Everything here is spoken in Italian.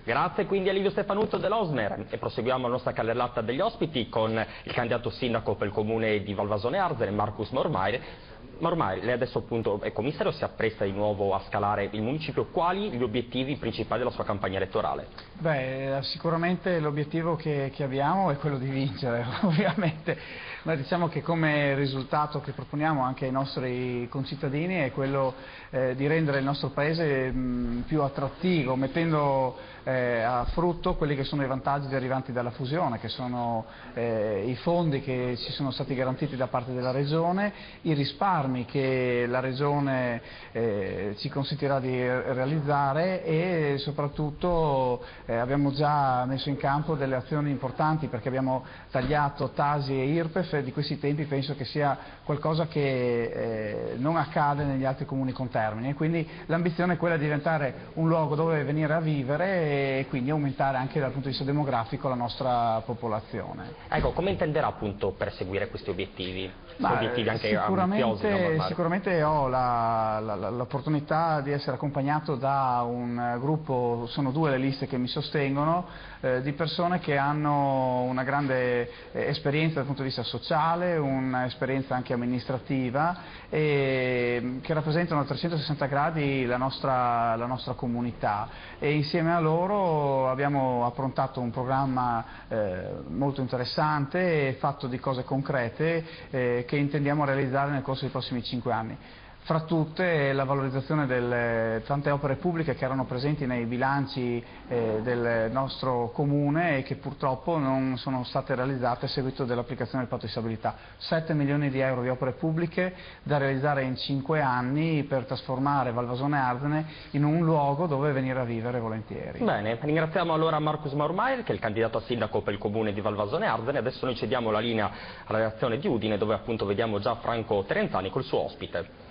Grazie quindi a Livio Stefanuto dell'Osmer e proseguiamo la nostra carrellata degli ospiti con il candidato sindaco per il comune di Valvasone Arzene, Marcus Mormaer. Mormaer, lei adesso appunto è commissario, si appresta di nuovo a scalare il municipio. Quali gli obiettivi principali della sua campagna elettorale? Beh, sicuramente l'obiettivo che abbiamo è quello di vincere, ovviamente, ma diciamo che come risultato che proponiamo anche ai nostri concittadini è quello di rendere il nostro paese più attrattivo, mettendo a frutto quelli che sono i vantaggi derivanti dalla fusione, che sono i fondi che ci sono stati garantiti da parte della Regione, i risparmi che la Regione ci consentirà di realizzare e soprattutto abbiamo già messo in campo delle azioni importanti perché abbiamo tagliato Tasi e IRPEF e di questi tempi penso che sia qualcosa che non accade negli altri comuni contermini e quindi l'ambizione è quella di diventare un luogo dove venire a vivere e quindi aumentare anche dal punto di vista demografico la nostra popolazione. Ecco, come intenderà appunto perseguire questi obiettivi? Obiettivi anche ambiziosi, no? Sicuramente ho l'opportunità di essere accompagnato da un gruppo, sono due le liste che mi sostengono, di persone che hanno una grande esperienza dal punto di vista sociale, un'esperienza anche amministrativa e che rappresentano a 360 gradi la nostra comunità e insieme a loro abbiamo approntato un programma molto interessante, fatto di cose concrete che intendiamo realizzare nel corso dei prossimi 5 anni. Fra tutte la valorizzazione delle tante opere pubbliche che erano presenti nei bilanci del nostro comune e che purtroppo non sono state realizzate a seguito dell'applicazione del patto di stabilità. 7 milioni di euro di opere pubbliche da realizzare in 5 anni per trasformare Valvasone Arzene in un luogo dove venire a vivere volentieri. Bene, ringraziamo allora Marcus Mormaer che è il candidato a sindaco per il comune di Valvasone Arzene. Adesso noi cediamo la linea alla redazione di Udine dove appunto vediamo già Franco Terenzani col suo ospite.